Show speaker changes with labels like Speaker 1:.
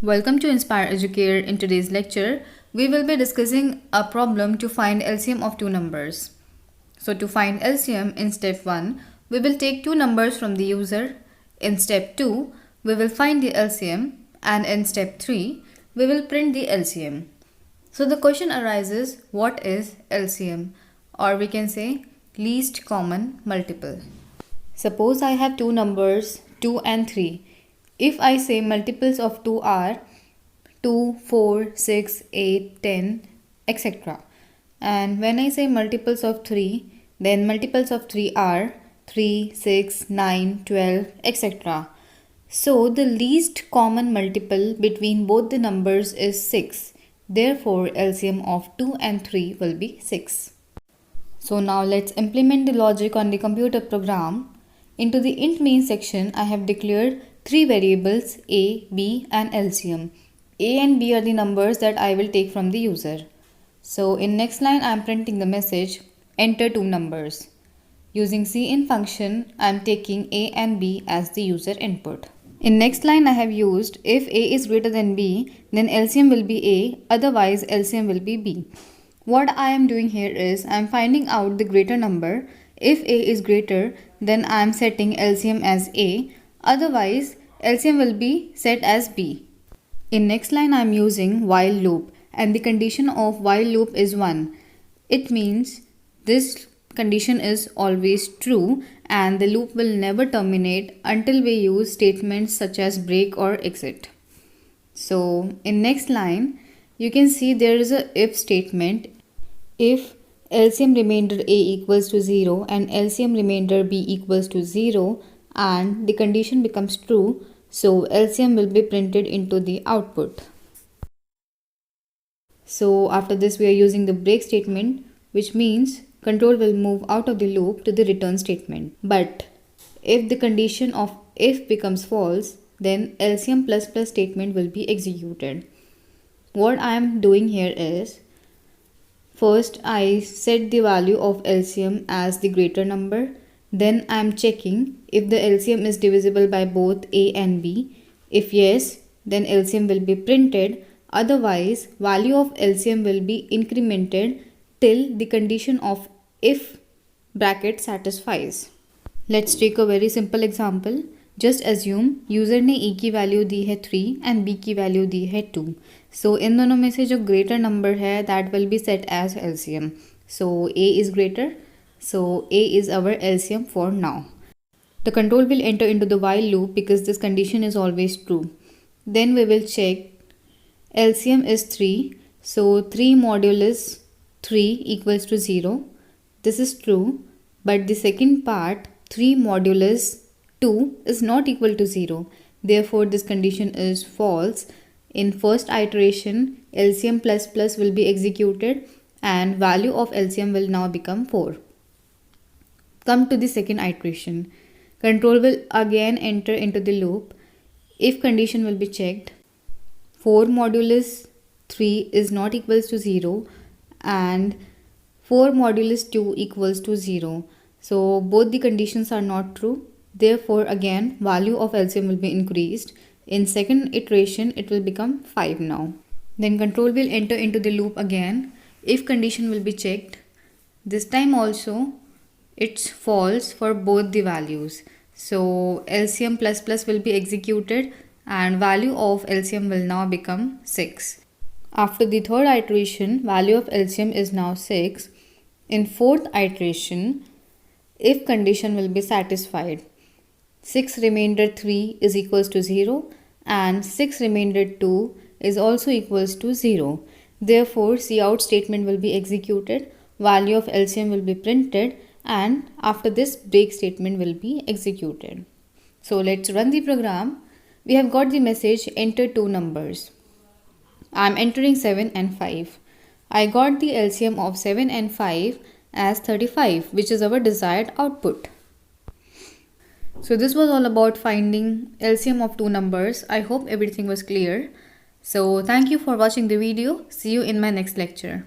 Speaker 1: Welcome to Inspire Educare. In today's lecture, we will be discussing a problem to find LCM of two numbers. So to find LCM in step 1, we will take two numbers from the user. In step 2, we will find the LCM, and in step 3, we will print the LCM. So the question arises, what is LCM? Or we can say least common multiple. Suppose I have two numbers 2 and 3. If I say multiples of 2 are 2, 4, 6, 8, 10, etc. And when I say multiples of 3, then multiples of 3 are 3, 6, 9, 12, etc. So the least common multiple between both the numbers is 6. Therefore, LCM of 2 and 3 will be 6. So now let's implement the logic on the computer program. Into the int main section, I have declared three variables a, b and LCM. A and b are the numbers that I will take from the user. So in next line, I am printing the message, enter two numbers. Using cin function, I am taking a and b as the user input. In next line, I have used if a is greater than b, then LCM will be a, otherwise LCM will be b. What I am doing here is I am finding out the greater number. If a is greater, then I am setting LCM as a, otherwise LCM will be set as b. In next line I am using while loop, and the condition of while loop is 1. It means this condition is always true and the loop will never terminate until we use statements such as break or exit. So in next line you can see there is a if statement. If LCM remainder a equals to 0 and LCM remainder b equals to 0 and the condition becomes true, so LCM will be printed into the output. So after this we are using the break statement, which means control will move out of the loop to the return statement. But if the condition of if becomes false, then LCM plus plus statement will be executed. What I am doing here is, first I set the value of LCM as the greater number. Then I am checking if the LCM is divisible by both a and b. If yes, then LCM will be printed. Otherwise, value of LCM will be incremented till the condition of if bracket satisfies. Let's take a very simple example. Just assume user ने a की value दी है 3 and b की value दी है 2. So इन दोनों में से जो greater number है that will be set as LCM. So a is greater. So a is our LCM for now. The control will enter into the while loop because this condition is always true. Then we will check LCM is 3. So 3 modulus 3 equals to 0. This is true. But the second part 3 modulus 2 is not equal to 0. Therefore, this condition is false. In first iteration, LCM plus plus will be executed and value of LCM will now become 4. Come to the second iteration. Control will again enter into the loop. If condition will be checked, 4 modulus 3 is not equals to 0 and 4 modulus 2 equals to 0. So both the conditions are not true. Therefore, again, value of LCM will be increased. In second iteration, it will become 5 now. Then control will enter into the loop again. If condition will be checked, this time also it's false for both the values. So LCM plus plus will be executed and value of LCM will now become 6. After the third iteration, value of LCM is now 6. In fourth iteration, if condition will be satisfied, 6 remainder 3 is equals to 0 and 6 remainder 2 is also equals to 0. Therefore, cout statement will be executed, value of LCM will be printed and after this break statement will be executed. So let's run the program. We have got the message enter two numbers. I am entering 7 and 5. I got the LCM of 7 and 5 as 35, which is our desired output. So this was all about finding LCM of two numbers. I hope everything was clear. So thank you for watching the video. See you in my next lecture.